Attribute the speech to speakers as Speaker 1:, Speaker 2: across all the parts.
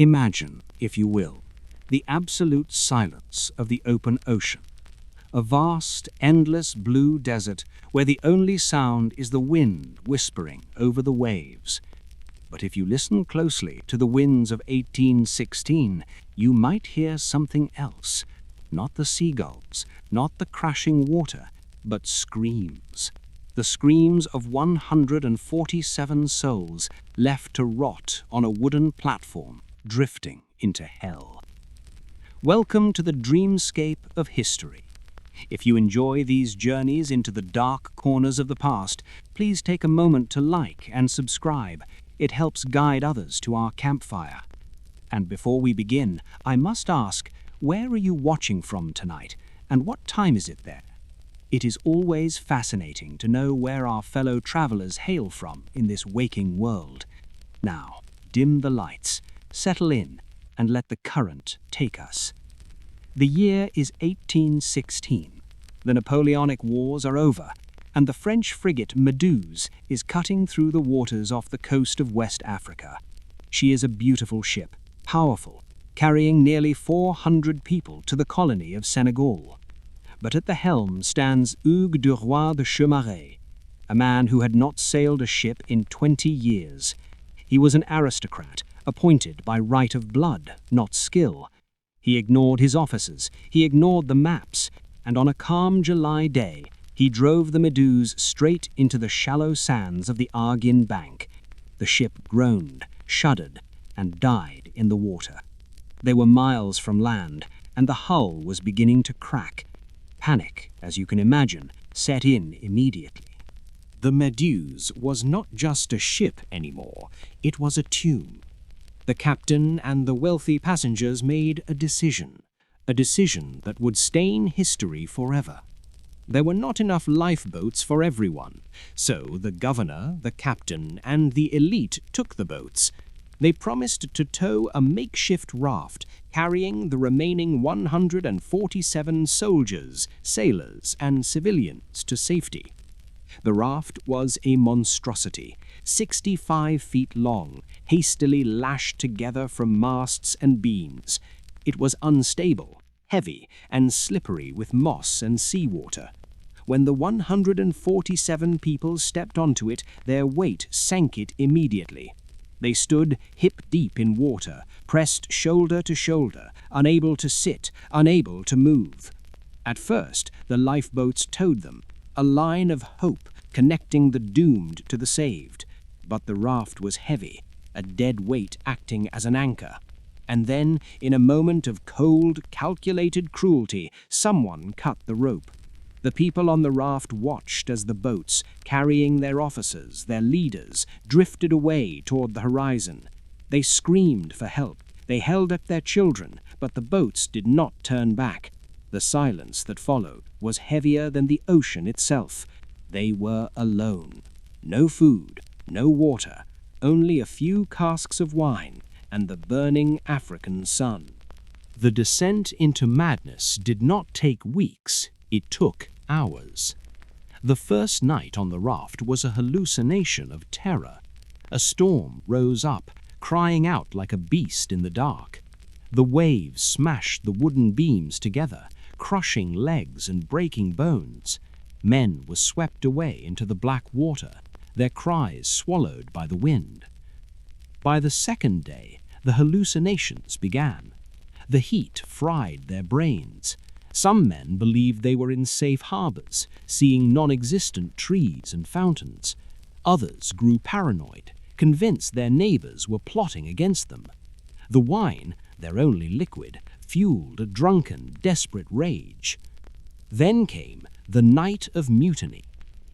Speaker 1: Imagine, if you will, the absolute silence of the open ocean. A vast, endless blue desert where the only sound is the wind whispering over the waves. But if you listen closely to the winds of 1816, you might hear something else. Not the seagulls, not the crashing water, but screams. The screams of 147 souls left to rot on a wooden platform, drifting into hell. Welcome to the dreamscape of history. If you enjoy these journeys into the dark corners of the past, please take a moment to like and subscribe. It helps guide others to our campfire. And before we begin, I must ask, where are you watching from tonight, and what time is it there? It is always fascinating to know where our fellow travelers hail from in this waking world. Now, dim the lights, settle in, and let the current take us. The year is 1816. The Napoleonic Wars are over, and the French frigate Medusa is cutting through the waters off the coast of West Africa. She is a beautiful ship, powerful, carrying nearly 400 people to the colony of Senegal. But at the helm stands Hugues du Roi de Chaumareix, a man who had not sailed a ship in 20 years. He was an aristocrat, appointed by right of blood, not skill. He ignored his officers, he ignored the maps, and on a calm July day, he drove the Medusa straight into the shallow sands of the Arguin bank. The ship groaned, shuddered, and died in the water. They were miles from land, and the hull was beginning to crack. Panic, as you can imagine, set in immediately.
Speaker 2: The Medusa was not just a ship anymore, it was a tomb. The captain and the wealthy passengers made a decision that would stain history forever. There were not enough lifeboats for everyone, so the governor, the captain, and the elite took the boats. They promised to tow a makeshift raft carrying the remaining 147 soldiers, sailors, and civilians to safety. The raft was a monstrosity, 65 feet long, hastily lashed together from masts and beams. It was unstable, heavy, and slippery with moss and seawater. When the 147 people stepped onto it, their weight sank it immediately. They stood hip-deep in water, pressed shoulder to shoulder, unable to sit, unable to move. At first, the lifeboats towed them, a line of hope connecting the doomed to the saved. But the raft was heavy, a dead weight acting as an anchor. And then, in a moment of cold, calculated cruelty, someone cut the rope. The people on the raft watched as the boats, carrying their officers, their leaders, drifted away toward the horizon. They screamed for help. They held up their children, but the boats did not turn back. The silence that followed was heavier than the ocean itself. They were alone. No food, no water, only a few casks of wine and the burning African sun. The descent into madness did not take weeks. It took hours. The first night on the raft was a hallucination of terror. A storm rose up, crying out like a beast in the dark. The waves smashed the wooden beams together, crushing legs and breaking bones. Men were swept away into the black water, their cries swallowed by the wind. By the second day, the hallucinations began. The heat fried their brains. Some men believed they were in safe harbors, seeing non-existent trees and fountains. Others grew paranoid, convinced their neighbors were plotting against them. The wine, their only liquid, fueled a drunken, desperate rage. Then came the night of mutiny.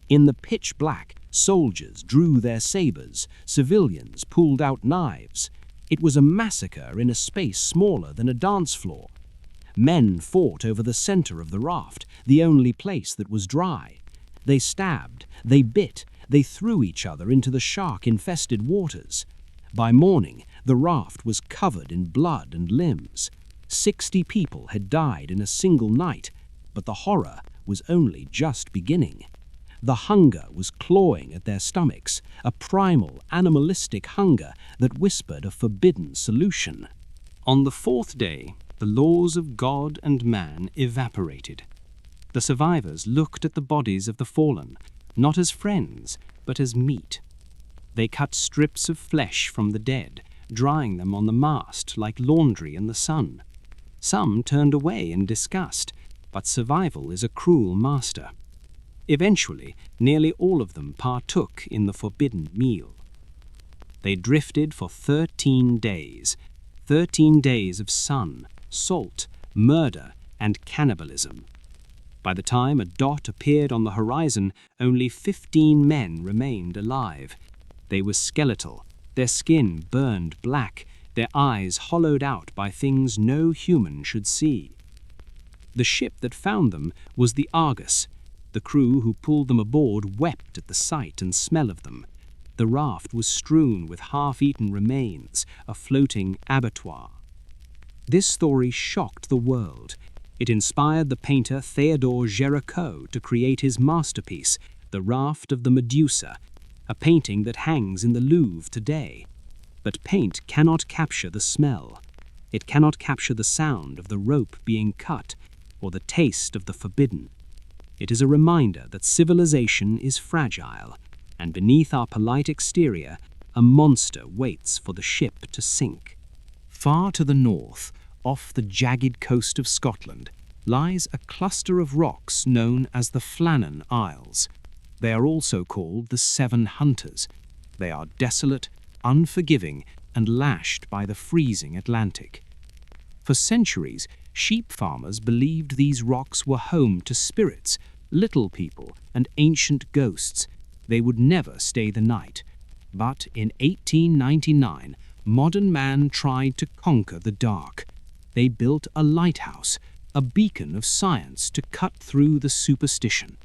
Speaker 2: In the pitch black, soldiers drew their sabers, civilians pulled out knives. It was a massacre in a space smaller than a dance floor. Men fought over the center of the raft, the only place that was dry. They stabbed, they bit, they threw each other into the shark-infested waters. By morning, the raft was covered in blood and limbs. 60 people had died in a single night, but the horror was only just beginning. The hunger was clawing at their stomachs, a primal, animalistic hunger that whispered a forbidden solution. On the fourth day, the laws of God and man evaporated. The survivors looked at the bodies of the fallen, not as friends, but as meat. They cut strips of flesh from the dead, drying them on the mast like laundry in the sun. Some turned away in disgust, but survival is a cruel master. Eventually, nearly all of them partook in the forbidden meal. They drifted for 13 days, 13 days of sun, salt, murder, and cannibalism. By the time a dot appeared on the horizon, only 15 men remained alive. They were skeletal, their skin burned black, their eyes hollowed out by things no human should see. The ship that found them was the Argus. The crew who pulled them aboard wept at the sight and smell of them. The raft was strewn with half-eaten remains, a floating abattoir. This story shocked the world. It inspired the painter Theodore Géricault to create his masterpiece, The Raft of the Medusa, a painting that hangs in the Louvre today. But paint cannot capture the smell. It cannot capture the sound of the rope being cut or the taste of the forbidden. It is a reminder that civilization is fragile, and beneath our polite exterior, a monster waits for the ship to sink. Far to the north, off the jagged coast of Scotland, lies a cluster of rocks known as the Flannan Isles. They are also called the Seven Hunters. They are desolate, unforgiving, and lashed by the freezing Atlantic. For centuries, sheep farmers believed these rocks were home to spirits, little people, and ancient ghosts. They would never stay the night. But in 1899, modern man tried to conquer the dark. They built a lighthouse, a beacon of science to cut through the superstition.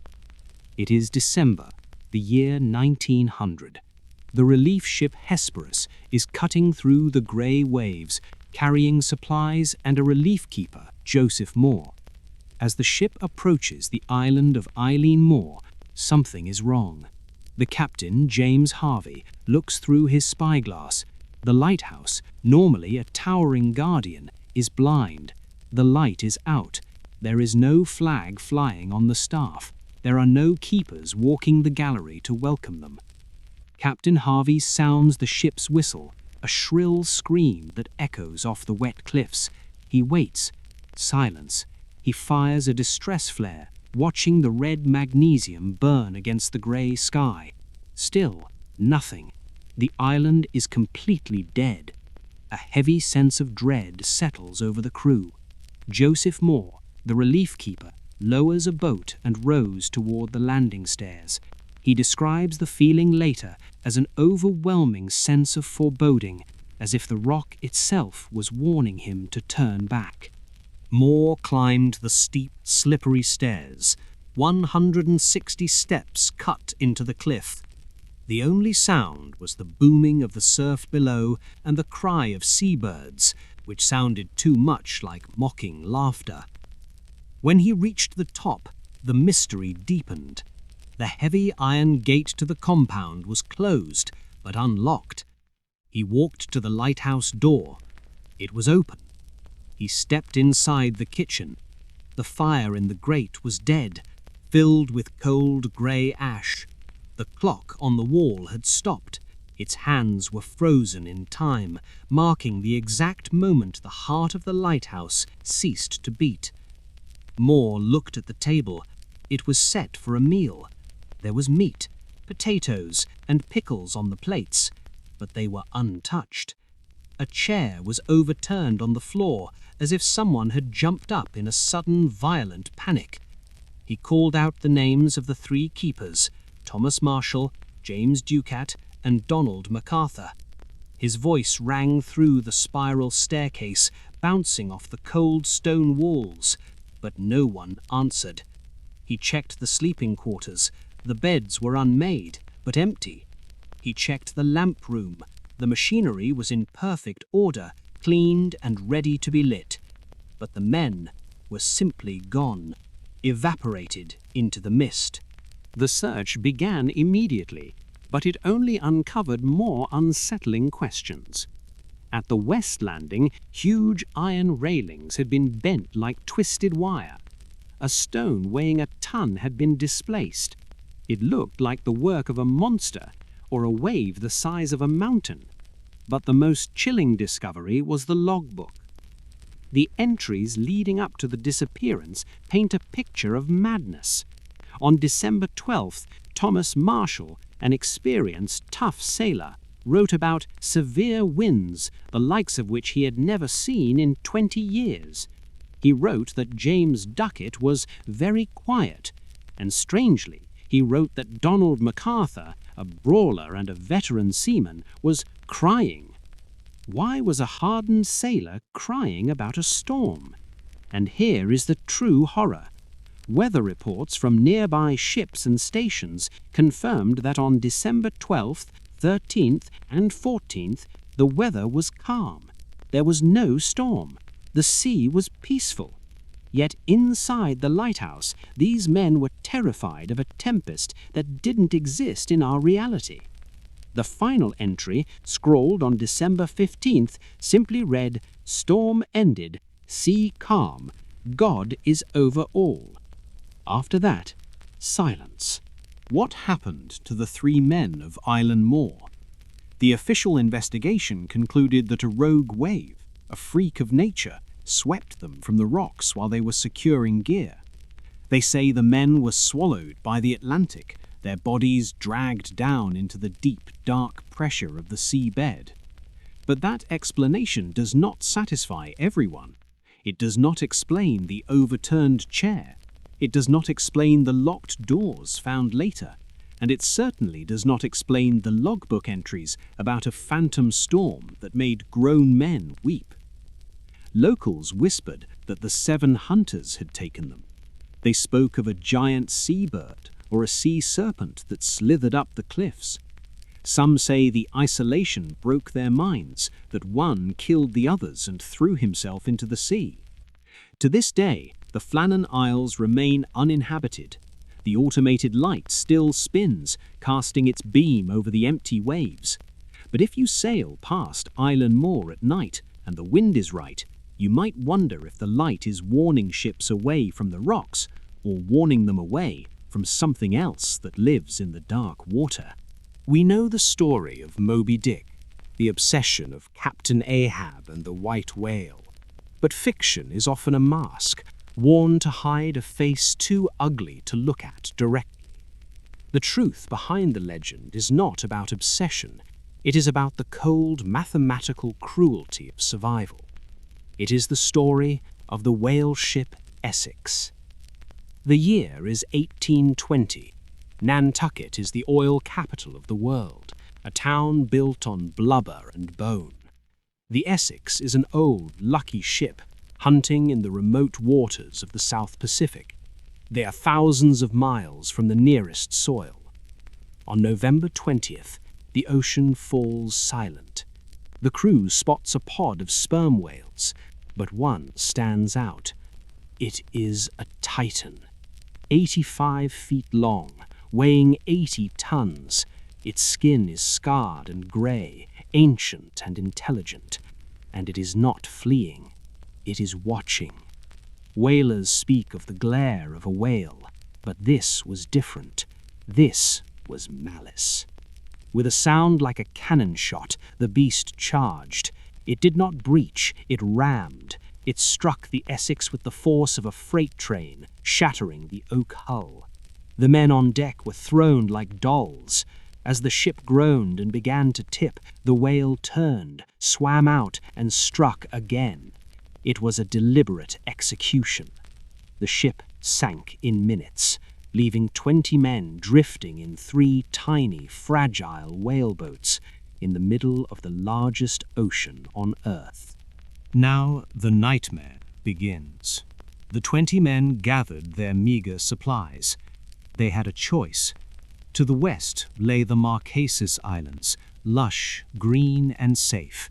Speaker 2: It is December, the year 1900. The relief ship Hesperus is cutting through the grey waves, carrying supplies and a relief keeper, Joseph Moore. As the ship approaches the island of Eileen Moore, something is wrong. The captain, James Harvey, looks through his spyglass. The lighthouse, normally a towering guardian, is blind. The light is out. There is no flag flying on the staff. There are no keepers walking the gallery to welcome them. Captain Harvey sounds the ship's whistle, a shrill scream that echoes off the wet cliffs. He waits. Silence. He fires a distress flare, watching the red magnesium burn against the grey sky. Still, nothing. The island is completely dead. A heavy sense of dread settles over the crew. Joseph Moore, the relief keeper, lowers a boat and rows toward the landing stairs. He describes the feeling later as an overwhelming sense of foreboding, as if the rock itself was warning him to turn back. Moore climbed the steep, slippery stairs, 160 steps cut into the cliff. The only sound was the booming of the surf below and the cry of seabirds, which sounded too much like mocking laughter. When he reached the top, the mystery deepened. The heavy iron gate to the compound was closed, but unlocked. He walked to the lighthouse door. It was open. He stepped inside the kitchen. The fire in the grate was dead, filled with cold grey ash. The clock on the wall had stopped. Its hands were frozen in time, marking the exact moment the heart of the lighthouse ceased to beat. Moore looked at the table. It was set for a meal. There was meat, potatoes, and pickles on the plates, but they were untouched. A chair was overturned on the floor, as if someone had jumped up in a sudden, violent panic. He called out the names of the three keepers, Thomas Marshall, James Ducat, and Donald MacArthur. His voice rang through the spiral staircase, bouncing off the cold stone walls, but no one answered. He checked the sleeping quarters. The beds were unmade, but empty. He checked the lamp room. The machinery was in perfect order, cleaned and ready to be lit. But the men were simply gone, evaporated into the mist. The search began immediately, but it only uncovered more unsettling questions. At the west landing, huge iron railings had been bent like twisted wire. A stone weighing a ton had been displaced. It looked like the work of a monster or a wave the size of a mountain. But the most chilling discovery was the logbook. The entries leading up to the disappearance paint a picture of madness. On December 12th, Thomas Marshall, an experienced, tough sailor, wrote about severe winds, the likes of which he had never seen in 20 years. He wrote that James Duckett was very quiet, and strangely, he wrote that Donald MacArthur, a brawler and a veteran seaman, was crying. Why was a hardened sailor crying about a storm? And here is the true horror. Weather reports from nearby ships and stations confirmed that on December 12th, 13th, and 14th, the weather was calm. There was no storm. The sea was peaceful. Yet inside the lighthouse, these men were terrified of a tempest that didn't exist in our reality. The final entry, scrawled on December 15th, simply read, "Storm ended, sea calm, God is over all." After that, silence.
Speaker 1: What happened to the 3 men of Island Moor? The official investigation concluded that a rogue wave, a freak of nature, swept them from the rocks while they were securing gear. They say the men were swallowed by the Atlantic, their bodies dragged down into the deep, dark pressure of the seabed. But that explanation does not satisfy everyone. It does not explain the overturned chair. It does not explain the locked doors found later, and it certainly does not explain the logbook entries about a phantom storm that made grown men weep. Locals whispered that the 7 hunters had taken them. They spoke of a giant seabird or a sea serpent that slithered up the cliffs. Some say the isolation broke their minds, that one killed the others and threw himself into the sea. To this day, the Flannan Isles remain uninhabited. The automated light still spins, casting its beam over the empty waves. But if you sail past Island Moor at night and the wind is right, you might wonder if the light is warning ships away from the rocks or warning them away from something else that lives in the dark water. We know the story of Moby Dick, the obsession of Captain Ahab and the white whale. But fiction is often a mask, worn to hide a face too ugly to look at directly. The truth behind the legend is not about obsession. It is about the cold, mathematical cruelty of survival. It is the story of the Whaleship Essex. The year is 1820. Nantucket is the oil capital of the world, a town built on blubber and bone. The Essex is an old, lucky ship, hunting in the remote waters of the South Pacific. They are thousands of miles from the nearest soil. On November 20th, the ocean falls silent. The crew spots a pod of sperm whales, but one stands out. It is a titan, 85 feet long, weighing 80 tons. Its skin is scarred and grey, ancient and intelligent, and it is not fleeing. It is watching. Whalers speak of the glare of a whale, but this was different. This was malice. With a sound like a cannon shot, the beast charged. It did not breach, it rammed. It struck the Essex with the force of a freight train, shattering the oak hull. The men on deck were thrown like dolls. As the ship groaned and began to tip, the whale turned, swam out, and struck again. It was a deliberate execution. The ship sank in minutes, leaving 20 men drifting in 3 tiny, fragile whaleboats in the middle of the largest ocean on Earth. Now the nightmare begins. The 20 men gathered their meager supplies. They had a choice. To the west lay the Marquesas Islands, lush, green, and safe.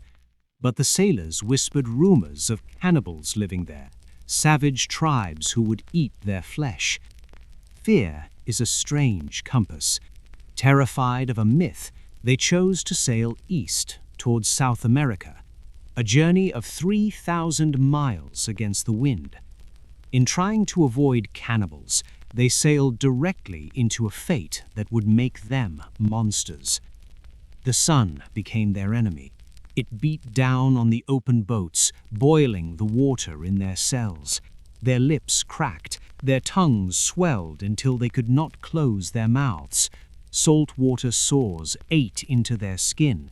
Speaker 1: But the sailors whispered rumors of cannibals living there, savage tribes who would eat their flesh. Fear is a strange compass. Terrified of a myth, they chose to sail east towards South America.
Speaker 2: a journey of 3,000 miles against the wind. In trying to avoid cannibals, they sailed directly into a fate that would make them monsters. The sun became their enemy. It beat down on the open boats, boiling the water in their cells. Their lips cracked, their tongues swelled until they could not close their mouths. Saltwater sores ate into their skin.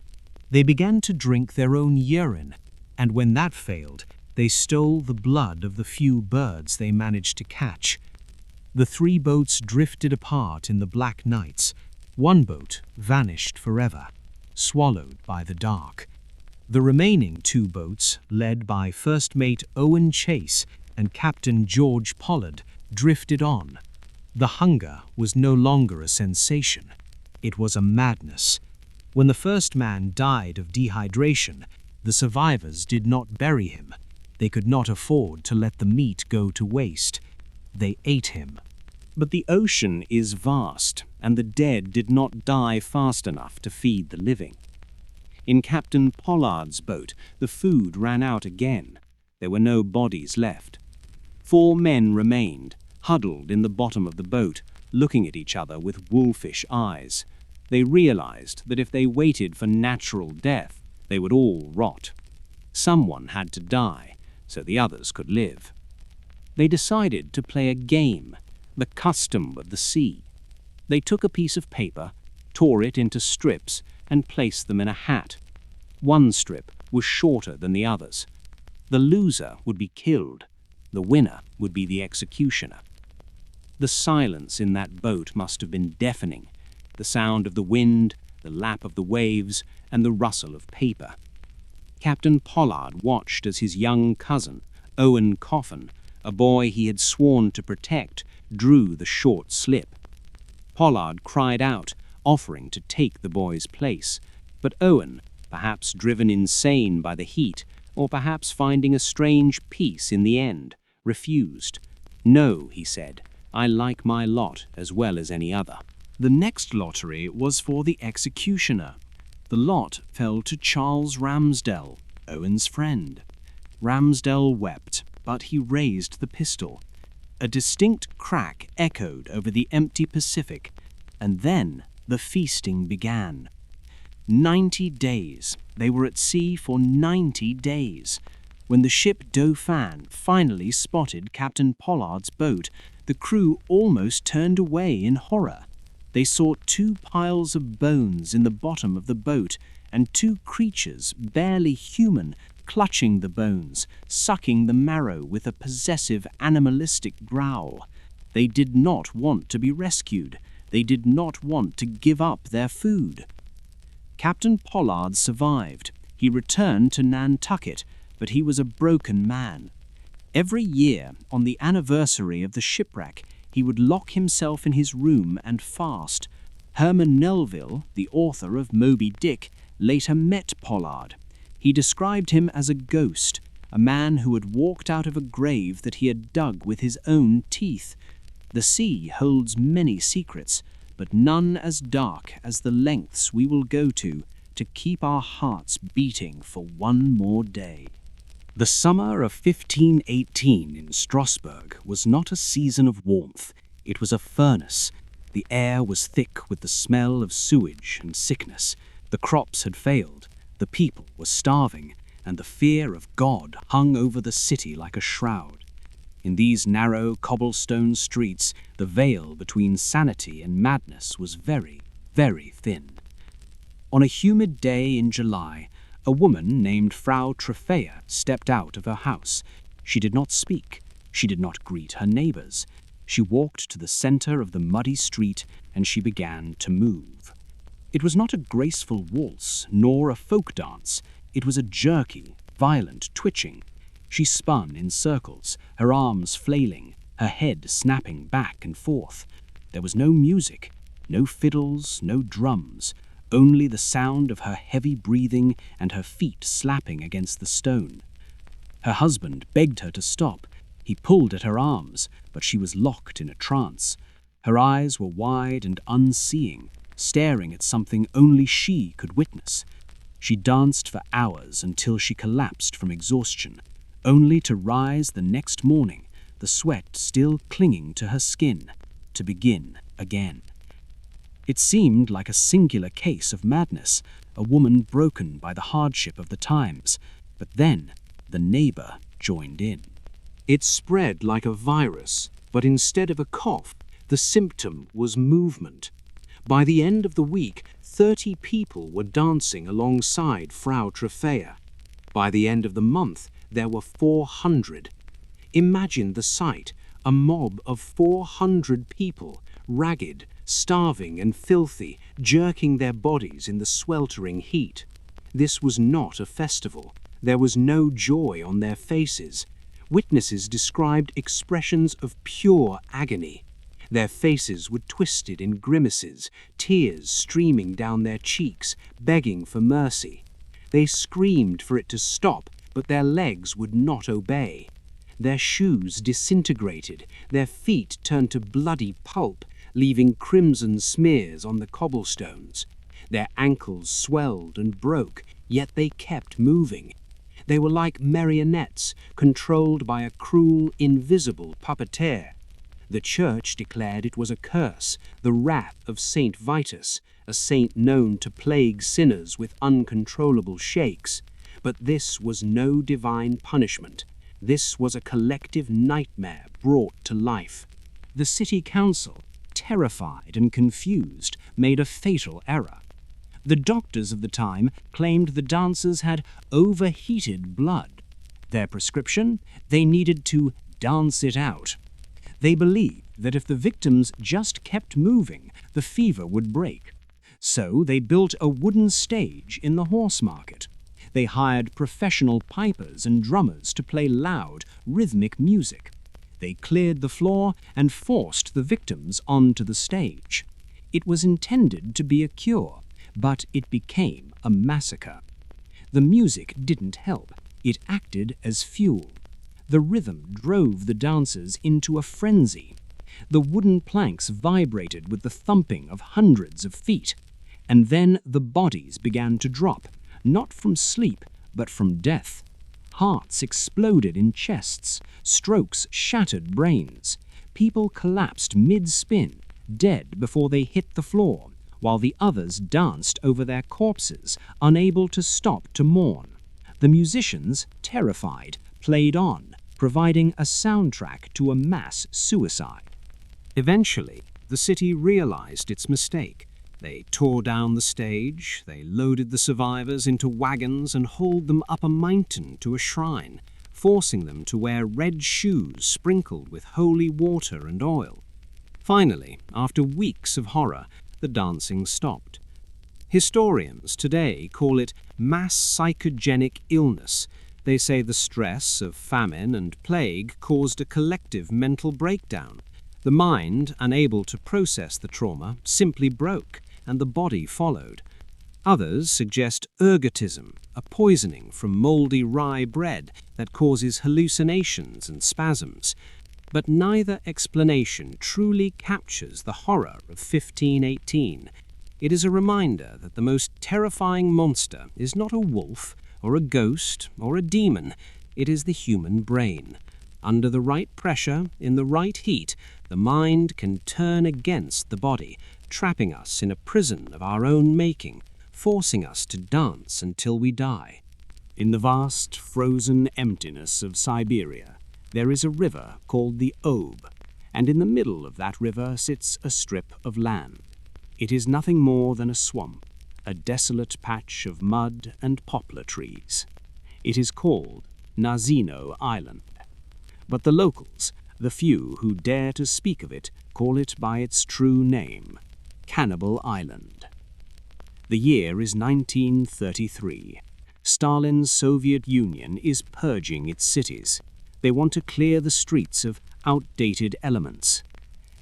Speaker 2: They began to drink their own urine, and when that failed, they stole the blood of the few birds they managed to catch. The 3 boats drifted apart in the black nights. One boat vanished forever, swallowed by the dark. The remaining 2 boats, led by First Mate Owen Chase and Captain George Pollard, drifted on. The hunger was no longer a sensation. It was a madness. When the first man died of dehydration, the survivors did not bury him. They could not afford to let the meat go to waste. They ate him. But the ocean is vast, and the dead did not die fast enough to feed the living. In Captain Pollard's boat, the food ran out again. There were no bodies left. 4 men remained, huddled in the bottom of the boat, looking at each other with wolfish eyes. They realized that if they waited for natural death, they would all rot. Someone had to die, so the others could live. They decided to play a game, the custom of the sea. They took a piece of paper, tore it into strips, and placed them in a hat. One strip was shorter than the others. The loser would be killed. The winner would be the executioner. The silence in that boat must have been deafening. The sound of the wind, the lap of the waves, and the rustle of paper. Captain Pollard watched as his young cousin, Owen Coffin, a boy he had sworn to protect, drew the short slip. Pollard cried out, offering to take the boy's place, but Owen, perhaps driven insane by the heat, or perhaps finding a strange peace in the end, refused. "No," he said, "I like my lot as well as any other." The next lottery was for the executioner. The lot fell to Charles Ramsdell, Owen's friend. Ramsdell wept, but he raised the pistol. A distinct crack echoed over the empty Pacific, and then the feasting began. 90 days. They were at sea for 90 days. When the ship Dauphin finally spotted Captain Pollard's boat, the crew almost turned away in horror. They saw 2 piles of bones in the bottom of the boat and 2 creatures, barely human, clutching the bones, sucking the marrow with a possessive animalistic growl. They did not want to be rescued. They did not want to give up their food. Captain Pollard survived. He returned to Nantucket, but he was a broken man. Every year, on the anniversary of the shipwreck, he would lock himself in his room and fast. Herman Melville, the author of Moby Dick, later met Pollard. He described him as a ghost, a man who had walked out of a grave that he had dug with his own teeth. The sea holds many secrets, but none as dark as the lengths we will go to keep our hearts beating for one more day. The summer of 1518 in Strasbourg was not a season of warmth. It was a furnace. The air was thick with the smell of sewage and sickness. The crops had failed. The people were starving, and the fear of God hung over the city like a shroud. In these narrow cobblestone streets, the veil between sanity and madness was very, very thin. On a humid day in July, a woman named Frau Trofea stepped out of her house. She did not speak. She did not greet her neighbors. She walked to the center of the muddy street, and she began to move. It was not a graceful waltz, nor a folk dance. It was a jerky, violent twitching. She spun in circles, her arms flailing, her head snapping back and forth. There was no music, no fiddles, no drums, only the sound of her heavy breathing and her feet slapping against the stone. Her husband begged her to stop. He pulled at her arms, but she was locked in a trance. Her eyes were wide and unseeing, staring at something only she could witness. She danced for hours until she collapsed from exhaustion, only to rise the next morning, the sweat still clinging to her skin, to begin again. It seemed like a singular case of madness, a woman broken by the hardship of the times, but then the neighbor joined in. It spread like a virus, but instead of a cough, the symptom was movement. By the end of the week, 30 people were dancing alongside Frau Trofea. By the end of the month, there were 400. Imagine the sight, a mob of 400 people, ragged, starving and filthy, jerking their bodies in the sweltering heat. This was not a festival. There was no joy on their faces. Witnesses described expressions of pure agony. Their faces were twisted in grimaces, tears streaming down their cheeks, begging for mercy. They screamed for it to stop, but their legs would not obey. Their shoes disintegrated, their feet turned to bloody pulp, leaving crimson smears on the cobblestones. Their ankles swelled and broke, yet they kept moving. They were like marionettes, controlled by a cruel, invisible puppeteer. The church declared it was a curse, the wrath of Saint Vitus, a saint known to plague sinners with uncontrollable shakes. But this was no divine punishment. This was a collective nightmare brought to life. The city council, terrified and confused, made a fatal error. The doctors of the time claimed the dancers had overheated blood. Their prescription? They needed to dance it out. They believed that if the victims just kept moving, the fever would break. So they built a wooden stage in the horse market. They hired professional pipers and drummers to play loud, rhythmic music. They cleared the floor and forced the victims onto the stage. It was intended to be a cure, but it became a massacre. The music didn't help. It acted as fuel. The rhythm drove the dancers into a frenzy. The wooden planks vibrated with the thumping of hundreds of feet. And then the bodies began to drop, not from sleep, but from death. Hearts exploded in chests, strokes shattered brains. People collapsed mid-spin, dead before they hit the floor, while the others danced over their corpses, unable to stop to mourn. The musicians, terrified, played on, providing a soundtrack to a mass suicide. Eventually, the city realized its mistake. They tore down the stage, they loaded the survivors into wagons and hauled them up a mountain to a shrine, forcing them to wear red shoes sprinkled with holy water and oil. Finally, after weeks of horror, the dancing stopped. Historians today call it mass psychogenic illness. They say the stress of famine and plague caused a collective mental breakdown. The mind, unable to process the trauma, simply broke, and the body followed. Others suggest ergotism, a poisoning from moldy rye bread that causes hallucinations and spasms. But neither explanation truly captures the horror of 1518. It is a reminder that the most terrifying monster is not a wolf, or a ghost, or a demon. It is the human brain. Under the right pressure, in the right heat, the mind can turn against the body, trapping us in a prison of our own making, forcing us to dance until we die. In the vast, frozen emptiness of Siberia, there is a river called the Ob, and in the middle of that river sits a strip of land. It is nothing more than a swamp, a desolate patch of mud and poplar trees. It is called Nazino Island. But the locals, the few who dare to speak of it, call it by its true name, Cannibal Island. The year is 1933. Stalin's Soviet Union is purging its cities. They want to clear the streets of outdated elements.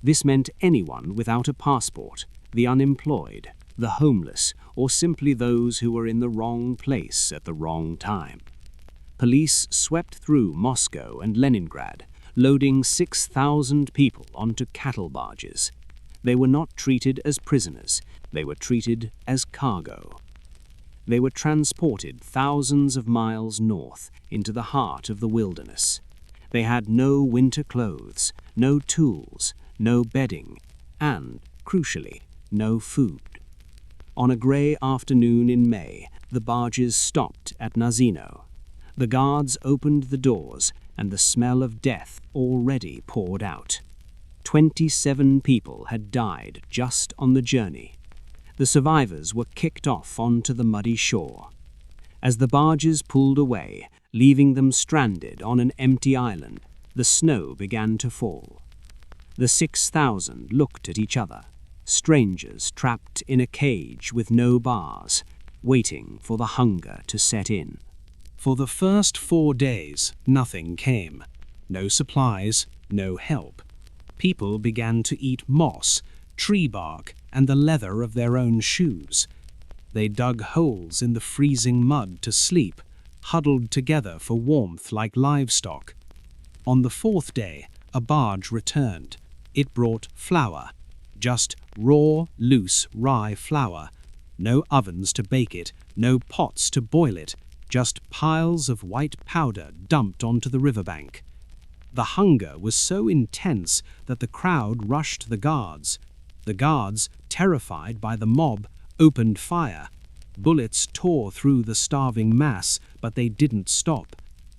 Speaker 2: This meant anyone without a passport, the unemployed, the homeless, or simply those who were in the wrong place at the wrong time. Police swept through Moscow and Leningrad, loading 6,000 people onto cattle barges. They were not treated as prisoners, they were treated as cargo. They were transported thousands of miles north into the heart of the wilderness. They had no winter clothes, no tools, no bedding, and, crucially, no food. On a grey afternoon in May, the barges stopped at Nazino. The guards opened the doors, and the smell of death already poured out. 27 people had died just on the journey. The survivors were kicked off onto the muddy shore. As the barges pulled away, leaving them stranded on an empty island, the snow began to fall. The 6,000 looked at each other, strangers trapped in a cage with no bars, waiting for the hunger to set in. For the first 4 days, nothing came. No supplies, no help. People began to eat moss, tree bark, and the leather of their own shoes. They dug holes in the freezing mud to sleep, huddled together for warmth like livestock. On the 4th day, a barge returned. It brought flour, just raw, loose rye flour. No ovens to bake it, no pots to boil it, just piles of white powder dumped onto the riverbank. The hunger was so intense that the crowd rushed the guards. The guards, terrified by the mob, opened fire. Bullets tore through the starving mass, but they didn't stop.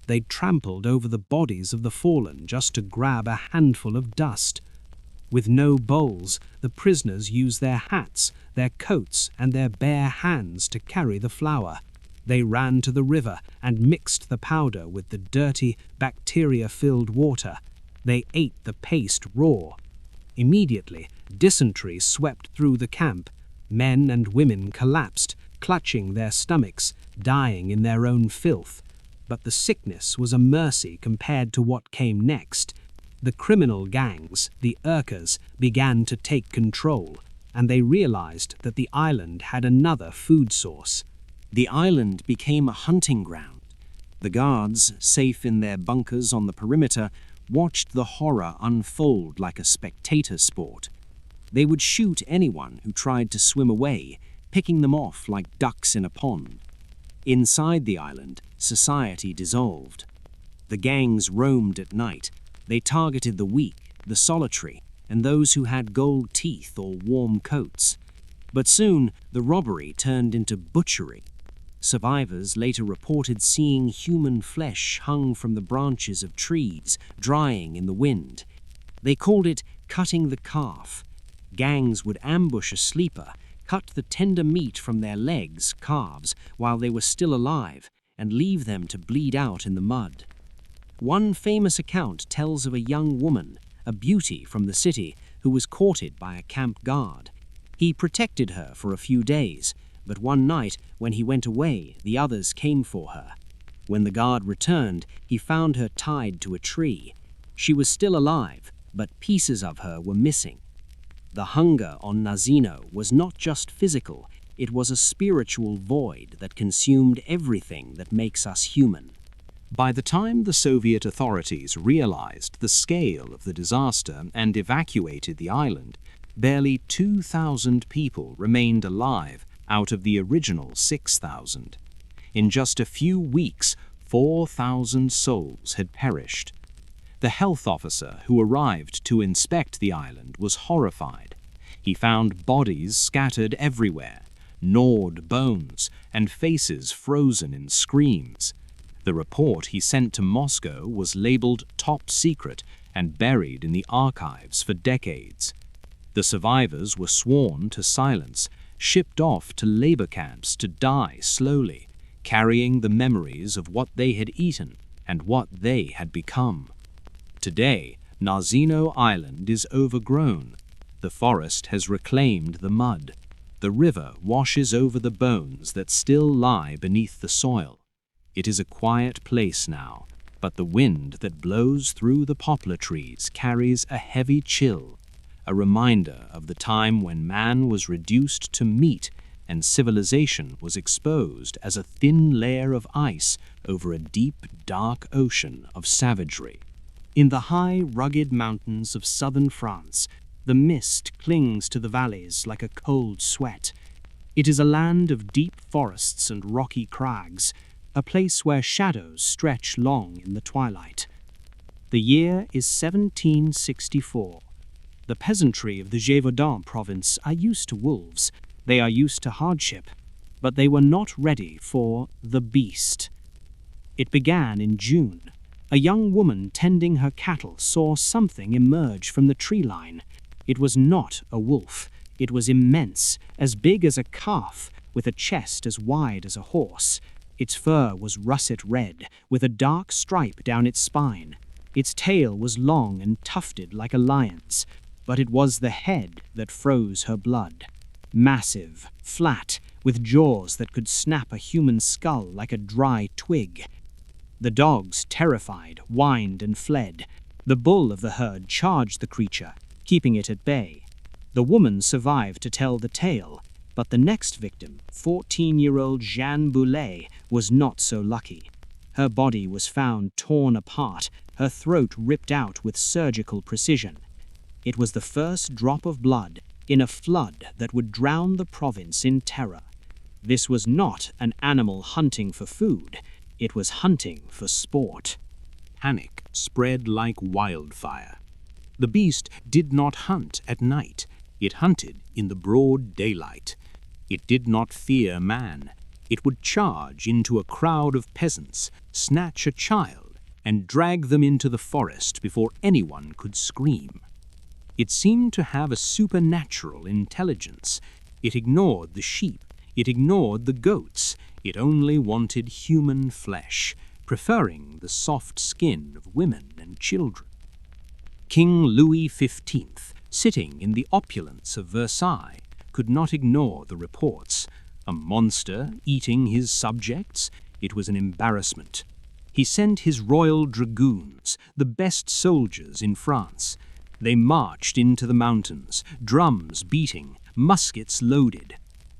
Speaker 2: They trampled over the bodies of the fallen just to grab a handful of dust. With no bowls, the prisoners used their hats, their coats, and their bare hands to carry the flour. They ran to the river and mixed the powder with the dirty, bacteria-filled water. They ate the paste raw. Immediately, dysentery swept through the camp. Men and women collapsed, clutching their stomachs, dying in their own filth. But the sickness was a mercy compared to what came next. The criminal gangs, the Urkas, began to take control, and they realized that the island had another food source. The island became a hunting ground. The guards, safe in their bunkers on the perimeter, watched the horror unfold like a spectator sport. They would shoot anyone who tried to swim away, picking them off like ducks in a pond. Inside the island, society dissolved. The gangs roamed at night. They targeted the weak, the solitary, and those who had gold teeth or warm coats. But soon, the robbery turned into butchery. Survivors later reported seeing human flesh hung from the branches of trees, drying in the wind. They called it cutting the calf. Gangs would ambush a sleeper, cut the tender meat from their legs, calves, while they were still alive, and leave them to bleed out in the mud. One famous account tells of a young woman, a beauty from the city, who was courted by a camp guard. He protected her for a few days, but one night, when he went away, the others came for her. When the guard returned, he found her tied to a tree. She was still alive, but pieces of her were missing. The hunger on Nazino was not just physical, it was a spiritual void that consumed everything that makes us human.
Speaker 1: By the time the Soviet authorities realized the scale of the disaster and evacuated the island, barely 2,000 people remained alive out of the original 6,000. In just a few weeks, 4,000 souls had perished. The health officer who arrived to inspect the island was horrified. He found bodies scattered everywhere, gnawed bones, and faces frozen in screams. The report he sent to Moscow was labeled top secret and buried in the archives for decades. The survivors were sworn to silence, shipped off to labor camps to die slowly, carrying the memories of what they had eaten and what they had become. Today, Nazino Island is overgrown. The forest has reclaimed the mud. The river washes over the bones that still lie beneath the soil. It is a quiet place now, but the wind that blows through the poplar trees carries a heavy chill, a reminder of the time when man was reduced to meat and civilization was exposed as a thin layer of ice over a deep, dark ocean of savagery. In the high, rugged mountains of southern France, the mist clings to the valleys like a cold sweat.
Speaker 2: It is a land of deep forests and rocky crags, a place where shadows stretch long in the twilight. The year is 1764. The peasantry of the Gévaudan province are used to wolves. They are used to hardship, but they were not ready for the beast. It began in June. A young woman tending her cattle saw something emerge from the tree line. It was not a wolf. It was immense, as big as a calf, with a chest as wide as a horse. Its fur was russet red, with a dark stripe down its spine. Its tail was long and tufted like a lion's, but it was the head that froze her blood. Massive, flat, with jaws that could snap a human skull like a dry twig. The dogs, terrified, whined and fled. The bull of the herd charged the creature, keeping it at bay. The woman survived to tell the tale, but the next victim, 14-year-old Jeanne Boulet, was not so lucky. Her body was found torn apart, her throat ripped out with surgical precision. It was the first drop of blood in a flood that would drown the province in terror. This was not an animal hunting for food. It was hunting for sport.
Speaker 3: Panic spread like wildfire. The beast did not hunt at night. It hunted in the broad daylight. It did not fear man. It would charge into a crowd of peasants, snatch a child, and drag them into the forest before anyone could scream. It seemed to have a supernatural intelligence. It ignored the sheep. It ignored the goats. It only wanted human flesh, preferring the soft skin of women and children. King Louis XV, sitting in the opulence of Versailles, could not ignore the reports. A monster eating his subjects? It was an embarrassment. He sent his royal dragoons, the best soldiers in France. They marched into the mountains, drums beating, muskets loaded.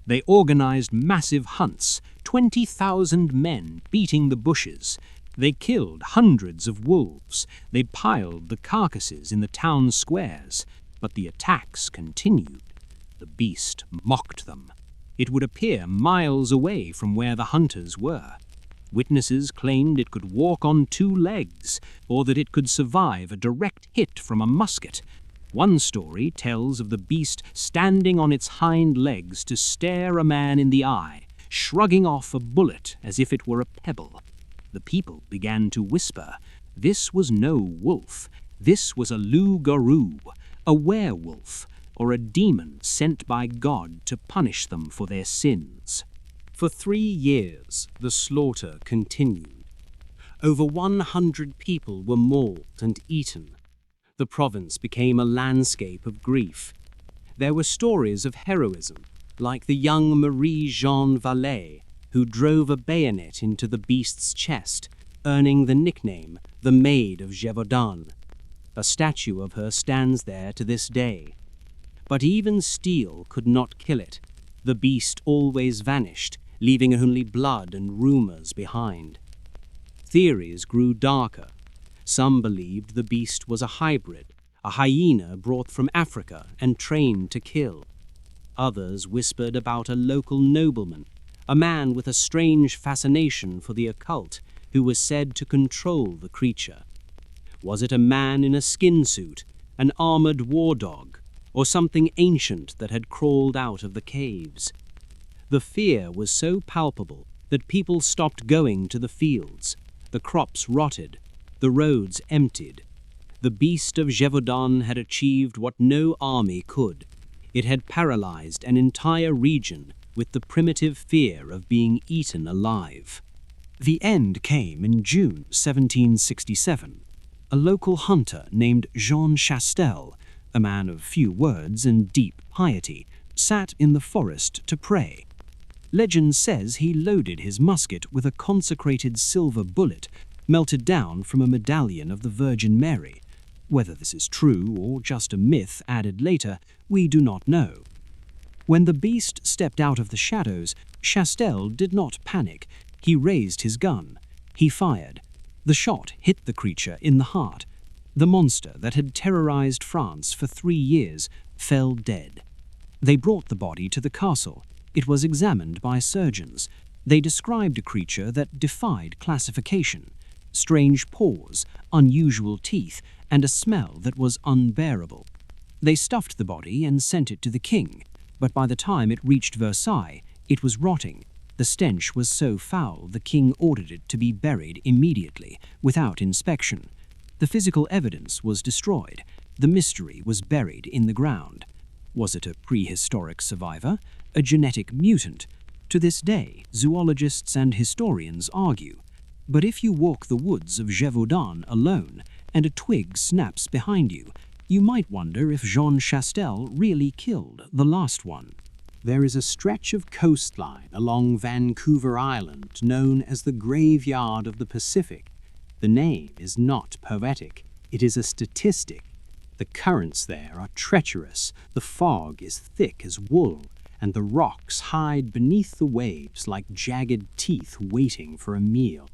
Speaker 3: They organized massive hunts, 20,000 men beating the bushes. They killed hundreds of wolves. They piled the carcasses in the town squares. But the attacks continued. The beast mocked them. It would appear miles away from where the hunters were. Witnesses claimed it could walk on 2 legs, or that it could survive a direct hit from a musket. One story tells of the beast standing on its hind legs to stare a man in the eye, shrugging off a bullet as if it were a pebble. The people began to whisper, this was no wolf, this was a loup-garou, a werewolf, or a demon sent by God to punish them for their sins. For 3 years, the slaughter continued. Over 100 people were mauled and eaten. The province became a landscape of grief. There were stories of heroism, like the young Marie-Jeanne Vallée, who drove a bayonet into the beast's chest, earning the nickname the Maid of Gévaudan. A statue of her stands there to this day. But even steel could not kill it. The beast always vanished, leaving only blood and rumors behind. Theories grew darker. Some believed the beast was a hybrid, a hyena brought from Africa and trained to kill. Others whispered about a local nobleman, a man with a strange fascination for the occult, who was said to control the creature. Was it a man in a skin suit, an armored war dog, or something ancient that had crawled out of the caves? The fear was so palpable that people stopped going to the fields. The crops rotted, the roads emptied. The beast of Gévaudan had achieved what no army could. It had paralyzed an entire region with the primitive fear of being eaten alive.
Speaker 1: The end came in June 1767. A local hunter named Jean Chastel, a man of few words and deep piety, sat in the forest to pray. Legend says he loaded his musket with a consecrated silver bullet melted down from a medallion of the Virgin Mary. Whether this is true or just a myth added later, we do not know. When the beast stepped out of the shadows, Chastel did not panic. He raised his gun. He fired. The shot hit the creature in the heart. The monster that had terrorized France for 3 years fell dead. They brought the body to the castle.
Speaker 2: It was examined by surgeons. They described a creature that defied classification: strange paws, unusual teeth, and a smell that was unbearable. They stuffed the body and sent it to the king, but by the time it reached Versailles, it was rotting. The stench was so foul the king ordered it to be buried immediately, without inspection. The physical evidence was destroyed. The mystery was buried in the ground. Was it a prehistoric survivor? A genetic mutant? To this day, zoologists and historians argue. But if you walk the woods of Gévaudan alone, and a twig snaps behind you, you might wonder if Jean Chastel really killed the last one.
Speaker 3: There is a stretch of coastline along Vancouver Island known as the Graveyard of the Pacific. The name is not poetic, it is a statistic. The currents there are treacherous, the fog is thick as wool, and the rocks hide beneath the waves like jagged teeth waiting for a meal.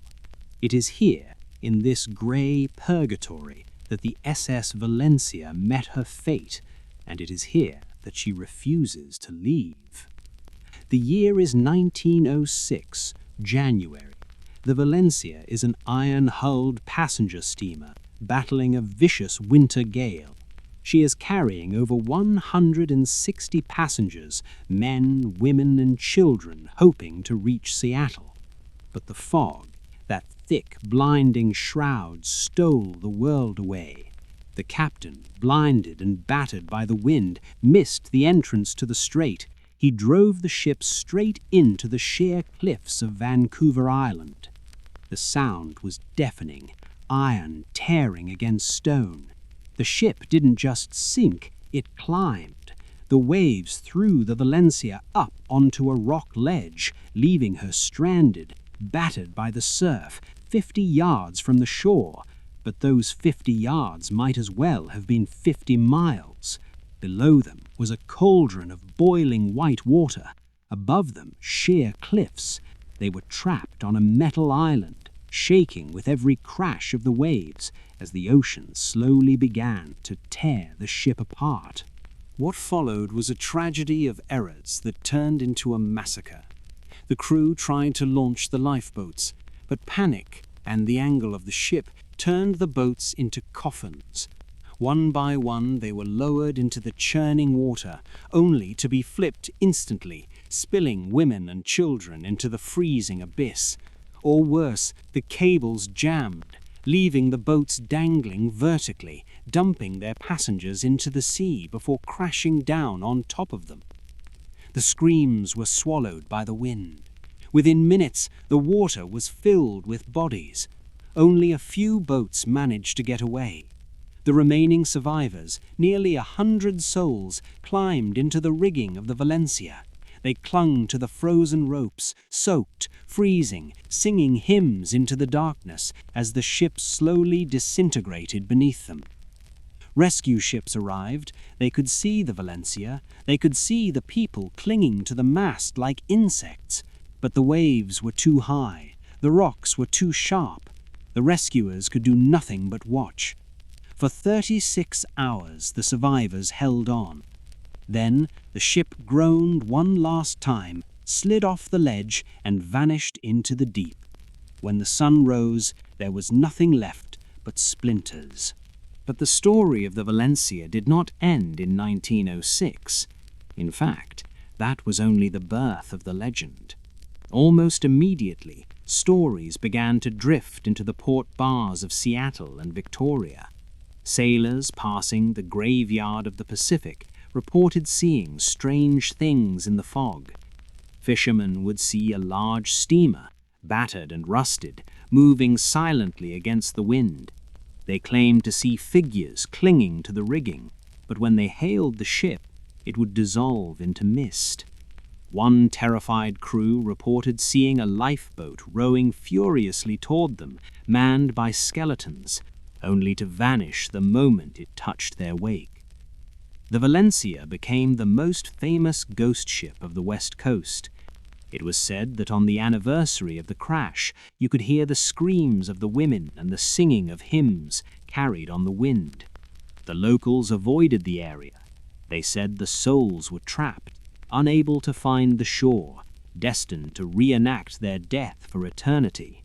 Speaker 3: It is here, in this grey purgatory, that the SS Valencia met her fate, and it is here that she refuses to leave. The year is 1906, January. The Valencia is an iron-hulled passenger steamer battling a vicious winter gale. She is carrying over 160 passengers, men, women, and children, hoping to reach Seattle. But the fog, that thick, blinding shroud, stole the world away. The captain, blinded and battered by the wind, missed the entrance to the strait. He drove the ship straight into the sheer cliffs of Vancouver Island. The sound was deafening, iron tearing against stone. The ship didn't just sink, it climbed. The waves threw the Valencia up onto a rock ledge, leaving her stranded, battered by the surf, 50 yards from the shore. But those 50 yards might as well have been 50 miles. Below them was a cauldron of boiling white water. Above them, sheer cliffs. They were trapped on a metal island, shaking with every crash of the waves as the ocean slowly began to tear the ship apart. What followed was a tragedy of errors that turned into a massacre. The crew tried to launch the lifeboats, but panic and the angle of the ship turned the boats into coffins. One by one they were lowered into the churning water, only to be flipped instantly, spilling women and children into the freezing abyss. Or worse, the cables jammed, leaving the boats dangling vertically, dumping their passengers into the sea before crashing down on top of them. The screams were swallowed by the wind. Within minutes, the water was filled with bodies. Only a few boats managed to get away. The remaining survivors, nearly 100 souls, climbed into the rigging of the Valencia. They clung to the frozen ropes, soaked, freezing, singing hymns into the darkness as the ship slowly disintegrated beneath them. Rescue ships arrived. They could see the Valencia. They could see the people clinging to the mast like insects. But the waves were too high. The rocks were too sharp. The rescuers could do nothing but watch. For 36 hours the survivors held on. Then the ship groaned one last time, slid off the ledge, and vanished into the deep. When the sun rose, there was nothing left but splinters. But the story of the Valencia did not end in 1906. In fact, that was only the birth of the legend. Almost immediately, stories began to drift into the port bars of Seattle and Victoria. Sailors passing the Graveyard of the Pacific reported seeing strange things in the fog. Fishermen would see a large steamer, battered and rusted, moving silently against the wind. They claimed to see figures clinging to the rigging, but when they hailed the ship, it would dissolve into mist. One terrified crew reported seeing a lifeboat rowing furiously toward them, manned by skeletons, only to vanish the moment it touched their wake. The Valencia became the most famous ghost ship of the West Coast. It was said that on the anniversary of the crash, you could hear the screams of the women and the singing of hymns carried on the wind. The locals avoided the area. They said the souls were trapped.
Speaker 2: unable to find the shore, destined to reenact their death for eternity.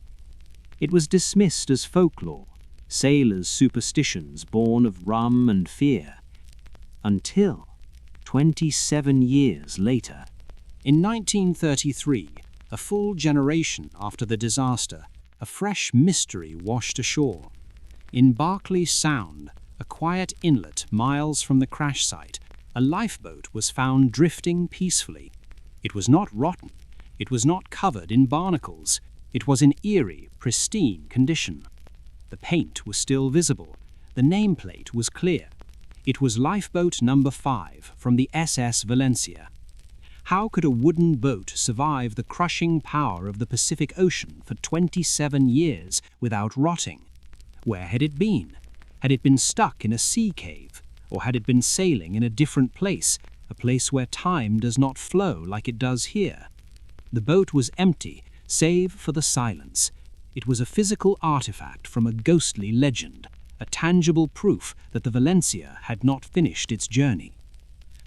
Speaker 2: It was dismissed as folklore, sailors' superstitions born of rum and fear. Until 27 years later. In 1933, a full generation after the disaster, a fresh mystery washed ashore. In Berkeley Sound, a quiet inlet miles from the crash site, a lifeboat was found drifting peacefully. It was not rotten. It was not covered in barnacles. It was in eerie, pristine condition. The paint was still visible. The nameplate was clear. It was lifeboat number 5 from the SS Valencia. How could a wooden boat survive the crushing power of the Pacific Ocean for 27 years without rotting? Where had it been? Had it been stuck in a sea cave? Or had it been sailing in a different place, a place where time does not flow like it does here? The boat was empty, save for the silence. It was a physical artifact from a ghostly legend, a tangible proof that the Valencia had not finished its journey.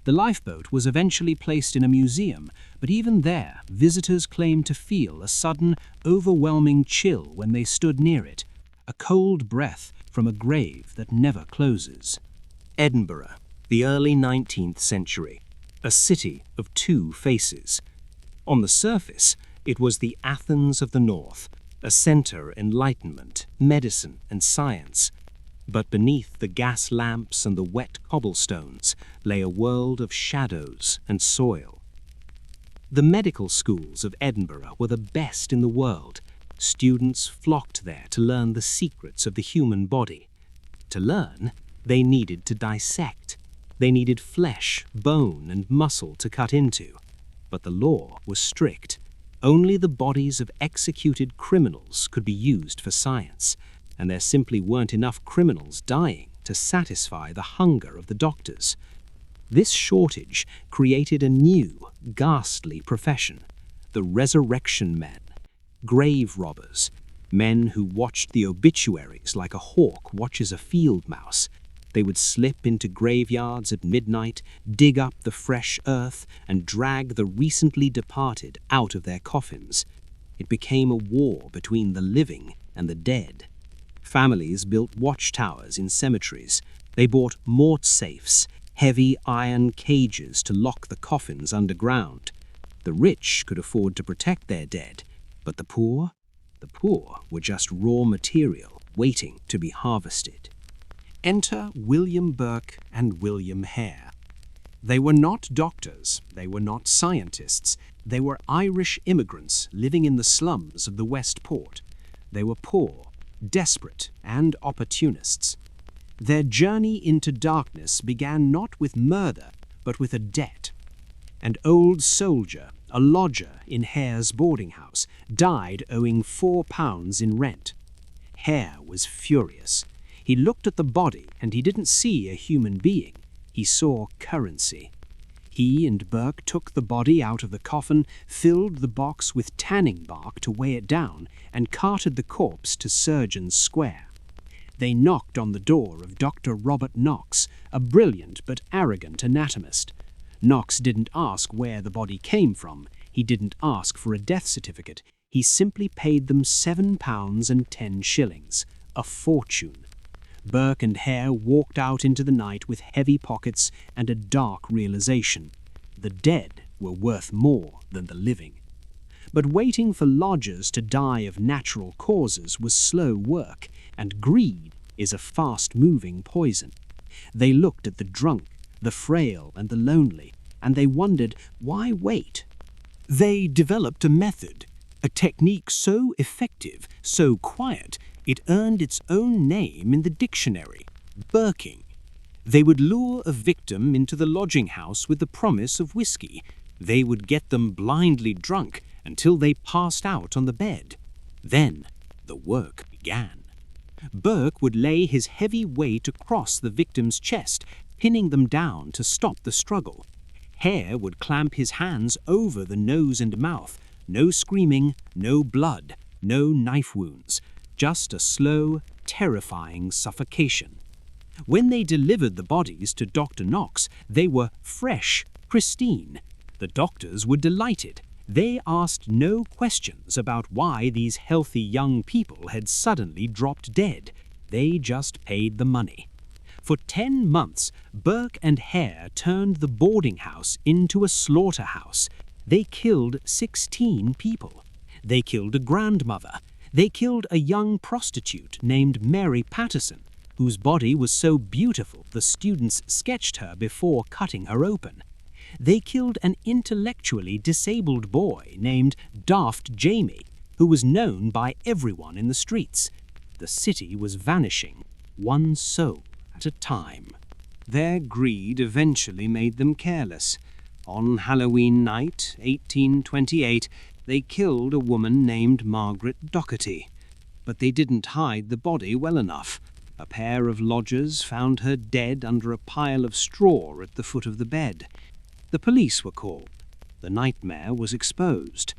Speaker 2: The lifeboat was eventually placed in a museum, but even there, visitors claimed to feel a sudden, overwhelming chill when they stood near it, a cold breath from a grave that never closes. Edinburgh, the early 19th century, a city of two faces. On the surface, it was the Athens of the North, a center of enlightenment, medicine, and science. But beneath the gas lamps and the wet cobblestones lay a world of shadows and soil. The medical schools of Edinburgh were the best in the world. Students flocked there to learn the secrets of the human body. To learn, they needed to dissect. They needed flesh, bone, and muscle to cut into. But the law was strict. Only the bodies of executed criminals could be used for science, and there simply weren't enough criminals dying to satisfy the hunger of the doctors. This shortage created a new, ghastly profession, the resurrection men, grave robbers, men who watched the obituaries like a hawk watches a field mouse. They would slip into graveyards at midnight, dig up the fresh earth, and drag the recently departed out of their coffins. It became a war between the living and the dead. Families built watchtowers in cemeteries. They bought mort safes, heavy iron cages to lock the coffins underground. The rich could afford to protect their dead, but the poor were just raw material waiting to be harvested. Enter William Burke and William Hare. They were not doctors, they were not scientists, they were Irish immigrants living in the slums of the West Port. They were poor, desperate, and opportunists. Their journey into darkness began not with murder, but with a debt. An old soldier, a lodger in Hare's boarding house, died owing £4 in rent. Hare was furious. He looked at the body and he didn't see a human being. He saw currency. He and Burke took the body out of the coffin, filled the box with tanning bark to weigh it down, and carted the corpse to Surgeons Square. They knocked on the door of Dr. Robert Knox, a brilliant but arrogant anatomist. Knox didn't ask where the body came from. He didn't ask for a death certificate. He simply paid them £7.10, a fortune. Burke and Hare walked out into the night with heavy pockets and a dark realization. The dead were worth more than the living. But waiting for lodgers to die of natural causes was slow work, and greed is a fast-moving poison. They looked at the drunk, the frail, and the lonely, and they wondered, why wait? They developed a method, a technique so effective, so quiet, it earned its own name in the dictionary, Burking. They would lure a victim into the lodging house with the promise of whiskey. They would get them blindly drunk until they passed out on the bed. Then the work began. Burke would lay his heavy weight across the victim's chest, pinning them down to stop the struggle. Hare would clamp his hands over the nose and mouth. No screaming, no blood, no knife wounds. Just a slow, terrifying suffocation. When they delivered the bodies to Dr. Knox, they were fresh, pristine. The doctors were delighted. They asked no questions about why these healthy young people had suddenly dropped dead. They just paid the money. For 10 months, Burke and Hare turned the boarding house into a slaughterhouse. They killed 16 people. They killed a grandmother. They killed a young prostitute named Mary Patterson, whose body was so beautiful the students sketched her before cutting her open. They killed an intellectually disabled boy named Daft Jamie, who was known by everyone in the streets. The city was vanishing, one soul at a time. Their greed eventually made them careless. On Halloween night, 1828, they killed a woman named Margaret Doherty. But they didn't hide the body well enough. A pair of lodgers found her dead under a pile of straw at the foot of the bed. The police were called. The nightmare was exposed.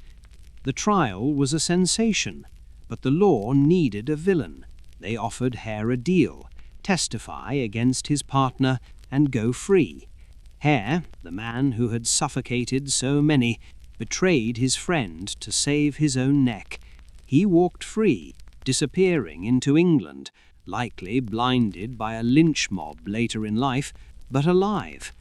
Speaker 2: The trial was a sensation, but the law needed a villain. They offered Hare a deal: testify against his partner and go free. Hare, the man who had suffocated so many, betrayed his friend to save his own neck. He walked free, disappearing into England, likely blinded by a lynch mob later in life, but alive.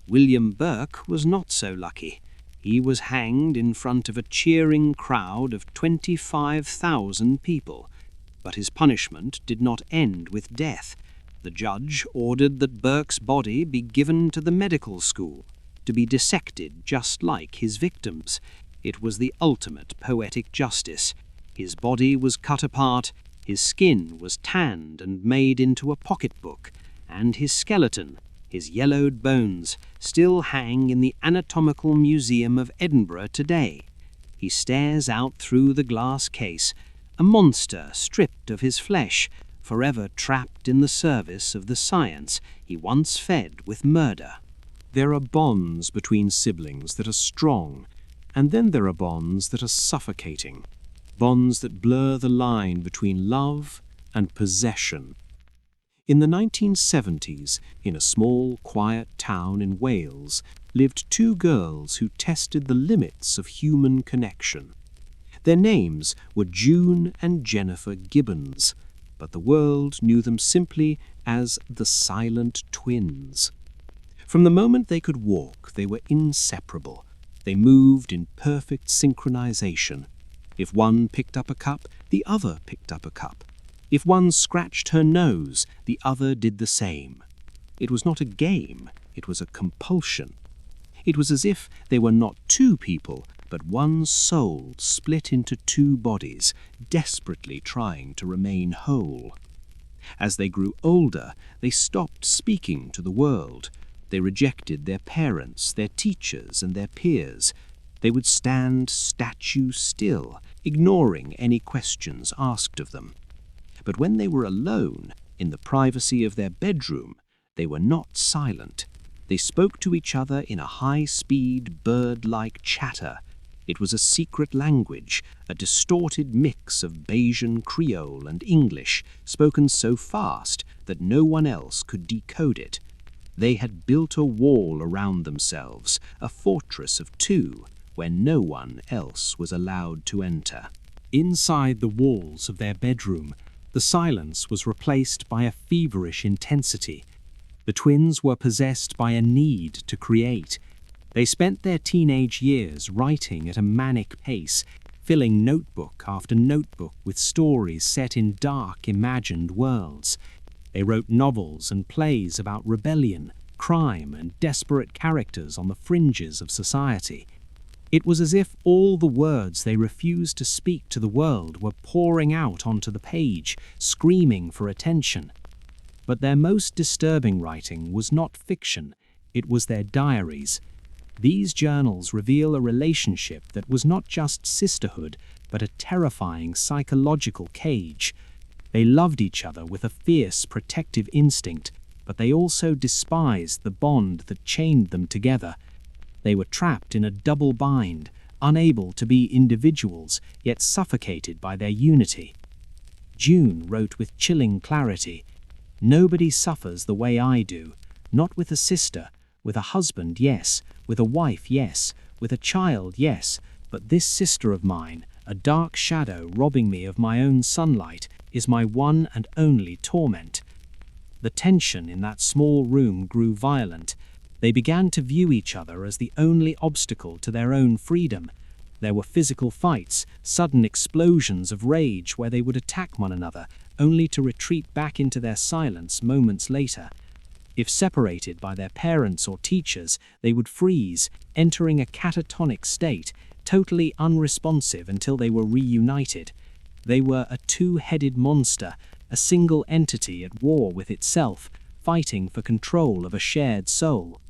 Speaker 2: William Burke was not so lucky. He was hanged in front of a cheering crowd of 25,000 people. But his punishment did not end with death. The judge ordered that Burke's body be given to the medical school, to be dissected just like his victims. It was the ultimate poetic justice. His body was cut apart, his skin was tanned and made into a pocketbook, and his skeleton, his yellowed bones, still hang in the Anatomical Museum of Edinburgh today. He stares out through the glass case, a monster stripped of his flesh, forever trapped in the service of the science he once fed with murder. There are bonds between siblings that are strong, and then there are bonds that are suffocating, bonds that blur the line between love and possession. In the 1970s, in a small, quiet town in Wales, lived 2 girls who tested the limits of human connection. Their names were June and Jennifer Gibbons, but the world knew them simply as the Silent Twins. From the moment they could walk, they were inseparable. They moved in perfect synchronization. If one picked up a cup, the other picked up a cup. If one scratched her nose, the other did the same. It was not a game, it was a compulsion. It was as if they were not 2 people, but one soul split into 2 bodies, desperately trying to remain whole. As they grew older, they stopped speaking to the world. They rejected their parents, their teachers, and their peers. They would stand statue still, ignoring any questions asked of them. But when they were alone, in the privacy of their bedroom, they were not silent. They spoke to each other in a high-speed, bird-like chatter. It was a secret language, a distorted mix of Bayesian Creole and English, spoken so fast that no one else could decode it. They had built a wall around themselves, a fortress of 2, where no one else was allowed to enter. Inside the walls of their bedroom, the silence was replaced by a feverish intensity. The twins were possessed by a need to create. They spent their teenage years writing at a manic pace, filling notebook after notebook with stories set in dark, imagined worlds. They wrote novels and plays about rebellion, crime, and desperate characters on the fringes of society. It was as if all the words they refused to speak to the world were pouring out onto the page, screaming for attention. But their most disturbing writing was not fiction, it was their diaries. These journals reveal a relationship that was not just sisterhood, but a terrifying psychological cage. They loved each other with a fierce, protective instinct, but they also despised the bond that chained them together. They were trapped in a double bind, unable to be individuals, yet suffocated by their unity. June wrote with chilling clarity, "Nobody suffers the way I do, not with a sister, With a husband, yes. With a wife, yes. With a child, yes. But this sister of mine, a dark shadow robbing me of my own sunlight, is my one and only torment. The tension in that small room grew violent. They began to view each other as the only obstacle to their own freedom. There were physical fights, sudden explosions of rage where they would attack one another, only to retreat back into their silence moments later. If separated by their parents or teachers, they would freeze, entering a catatonic state, totally unresponsive until they were reunited. They were a two-headed monster, a single entity at war with itself, fighting for control of a shared soul.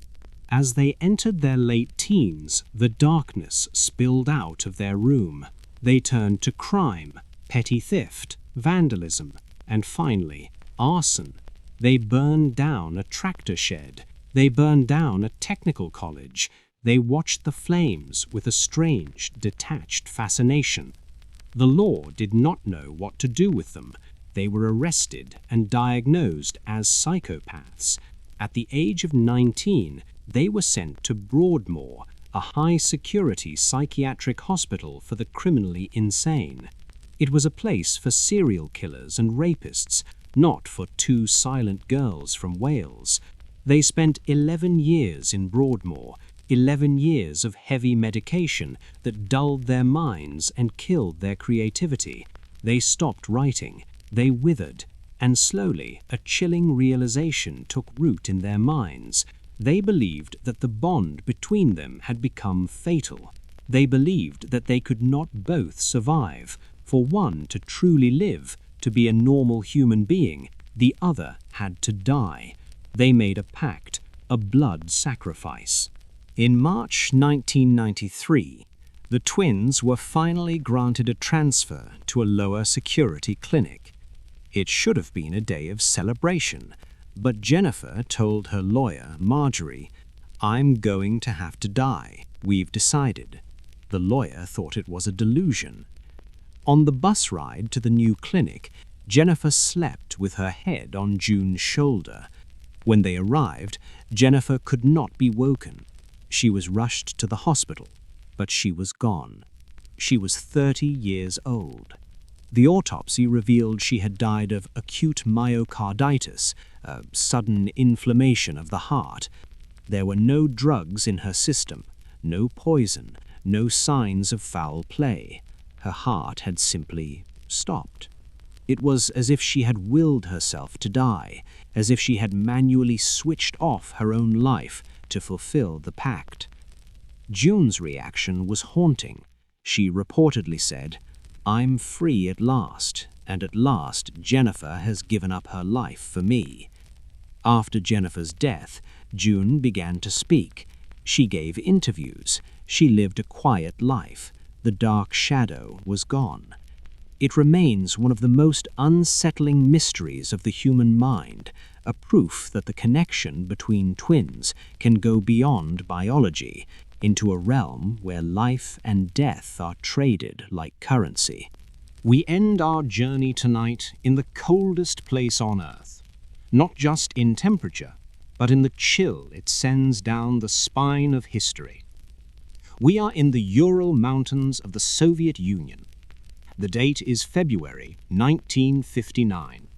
Speaker 2: As they entered their late teens, the darkness spilled out of their room. They turned to crime, petty theft, vandalism, and finally, arson. They burned down a tractor shed. They burned down a technical college. They watched the flames with a strange, detached fascination. The law did not know what to do with them. They were arrested and diagnosed as psychopaths. At the age of 19, they were sent to Broadmoor, a high-security psychiatric hospital for the criminally insane. It was a place for serial killers and rapists, not for two silent girls from Wales. They spent 11 years in Broadmoor, 11 years of heavy medication that dulled their minds and killed their creativity. They stopped writing, they withered, and slowly a chilling realization took root in their minds. They believed that the bond between them had become fatal. They believed that they could not both survive. For one to truly live, to be a normal human being, the other had to die. They made a pact, a blood sacrifice. In March 1993, the twins were finally granted a transfer to a lower security clinic. It should have been a day of celebration, but Jennifer told her lawyer, Marjorie, "I'm going to have to die. We've decided." The lawyer thought it was a delusion. On the bus ride to the new clinic, Jennifer slept with her head on June's shoulder. When they arrived, Jennifer could not be woken. She was rushed to the hospital, but she was gone. She was 30 years old. The autopsy revealed she had died of acute myocarditis, a sudden inflammation of the heart. There were no drugs in her system, no poison, no signs of foul play. Her heart had simply stopped. It was as if she had willed herself to die, as if she had manually switched off her own life to fulfill the pact. June's reaction was haunting. She reportedly said, "I'm free at last, and at last Jennifer has given up her life for me." After Jennifer's death, June began to speak. She gave interviews. She lived a quiet life. The dark shadow was gone. It remains one of the most unsettling mysteries of the human mind, a proof that the connection between twins can go beyond biology into a realm where life and death are traded like currency. We end our journey tonight in the coldest place on Earth, not just in temperature, but in the chill it sends down the spine of history. We are in the Ural Mountains of the Soviet Union. The date is February 1959.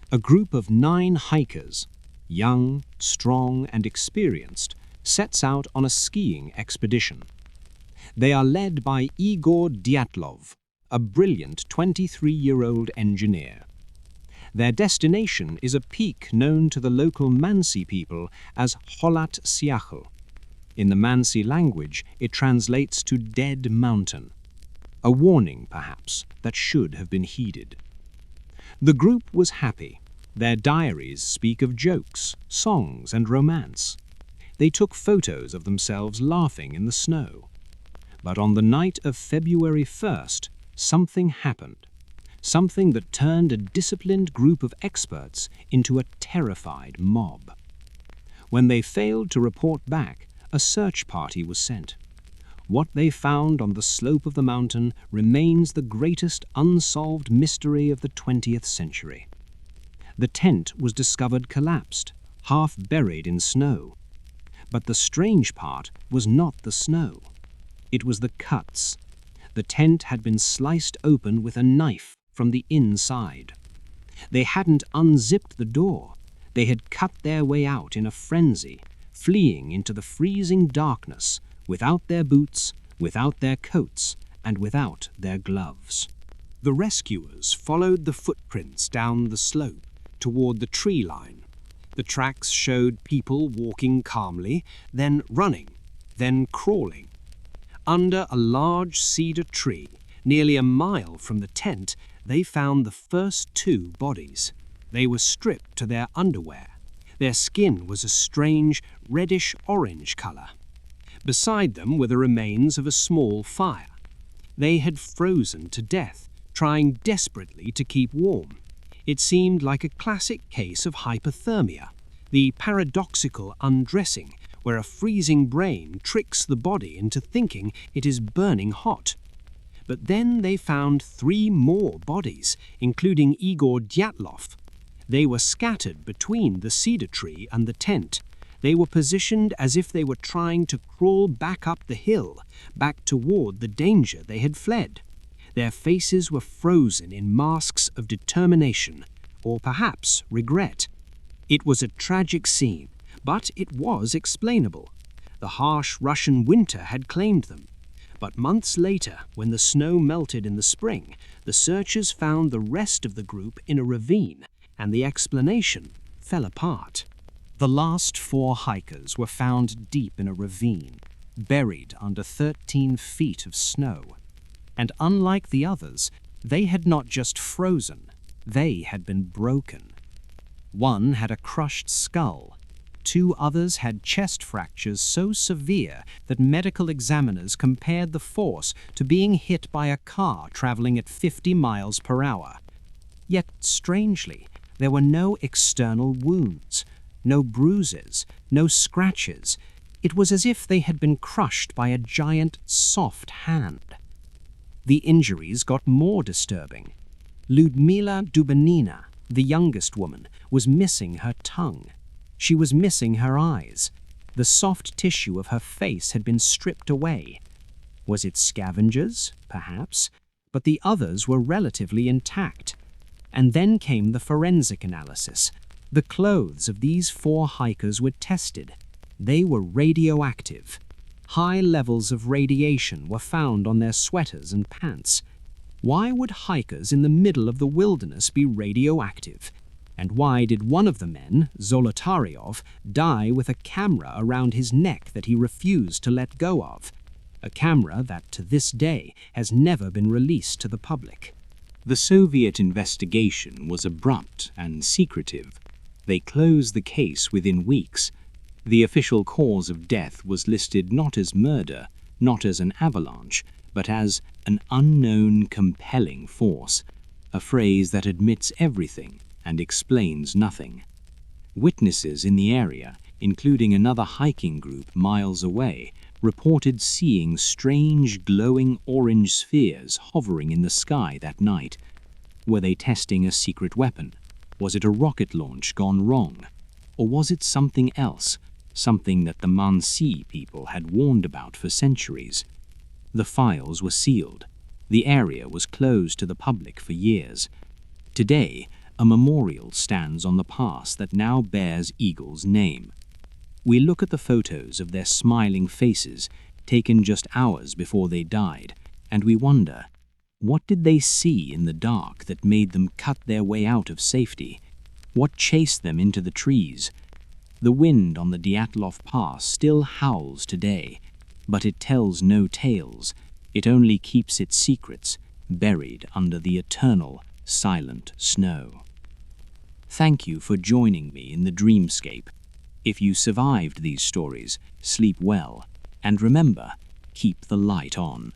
Speaker 2: A group of 9 hikers, young, strong, and experienced, sets out on a skiing expedition. They are led by Igor Dyatlov, a brilliant 23-year-old engineer. Their destination is a peak known to the local Mansi people as Kholat Syakhl. In the Mansi language, it translates to Dead Mountain. A warning, perhaps, that should have been heeded. The group was happy. Their diaries speak of jokes, songs, and romance. They took photos of themselves laughing in the snow. But on the night of February 1st, something happened. Something that turned a disciplined group of experts into a terrified mob. When they failed to report back, a search party was sent. What they found on the slope of the mountain remains the greatest unsolved mystery of the 20th century. The tent was discovered collapsed, half buried in snow. But the strange part was not the snow. It was the cuts. The tent had been sliced open with a knife from the inside. They hadn't unzipped the door. They had cut their way out in a frenzy, fleeing into the freezing darkness, without their boots, without their coats, and without their gloves. The rescuers followed the footprints down the slope toward the tree line. The tracks showed people walking calmly, then running, then crawling. Under a large cedar tree, nearly a mile from the tent, they found the first 2 bodies. They were stripped to their underwear. Their skin was a strange reddish-orange color. Beside them were the remains of a small fire. They had frozen to death, trying desperately to keep warm. It seemed like a classic case of hypothermia, the paradoxical undressing, where a freezing brain tricks the body into thinking it is burning hot. But then they found 3 more bodies, including Igor Dyatlov. They were scattered between the cedar tree and the tent. They were positioned as if they were trying to crawl back up the hill, back toward the danger they had fled. Their faces were frozen in masks of determination, or perhaps regret. It was a tragic scene, but it was explainable. The harsh Russian winter had claimed them. But months later, when the snow melted in the spring, the searchers found the rest of the group in a ravine, and the explanation fell apart. The last 4 hikers were found deep in a ravine, buried under 13 feet of snow. And unlike the others, they had not just frozen, they had been broken. One had a crushed skull. 2 others had chest fractures so severe that medical examiners compared the force to being hit by a car traveling at 50 miles per hour. Yet, strangely, there were no external wounds, no bruises, no scratches. It was as if they had been crushed by a giant, soft hand. The injuries got more disturbing. Ludmila Dubanina, the youngest woman, was missing her tongue. She was missing her eyes. The soft tissue of her face had been stripped away. Was it scavengers, perhaps? But the others were relatively intact. And then came the forensic analysis. The clothes of these 4 hikers were tested. They were radioactive. High levels of radiation were found on their sweaters and pants. Why would hikers in the middle of the wilderness be radioactive? And why did one of the men, Zolotaryov, die with a camera around his neck that he refused to let go of? A camera that, to this day, has never been released to the public.
Speaker 3: The Soviet investigation was abrupt and secretive. They closed the case within weeks. The official cause of death was listed not as murder, not as an avalanche, but as an unknown compelling force, a phrase that admits everything and explains nothing. Witnesses in the area, including another hiking group miles away, reported seeing strange glowing orange spheres hovering in the sky that night. Were they testing a secret weapon? Was it a rocket launch gone wrong? Or was it something else, something that the Mansi people had warned about for centuries? The files were sealed. The area was closed to the public for years. Today, a memorial stands on the pass that now bears Eagle's name. We look at the photos of their smiling faces, taken just hours before they died, and we wonder, what did they see in the dark that made them cut their way out of safety? What chased them into the trees? The wind on the Dyatlov Pass still howls today, but it tells no tales. It only keeps its secrets buried under the eternal, silent snow. Thank you for joining me in the Dreamscape. If you survived these stories, sleep well, and remember, keep the light on.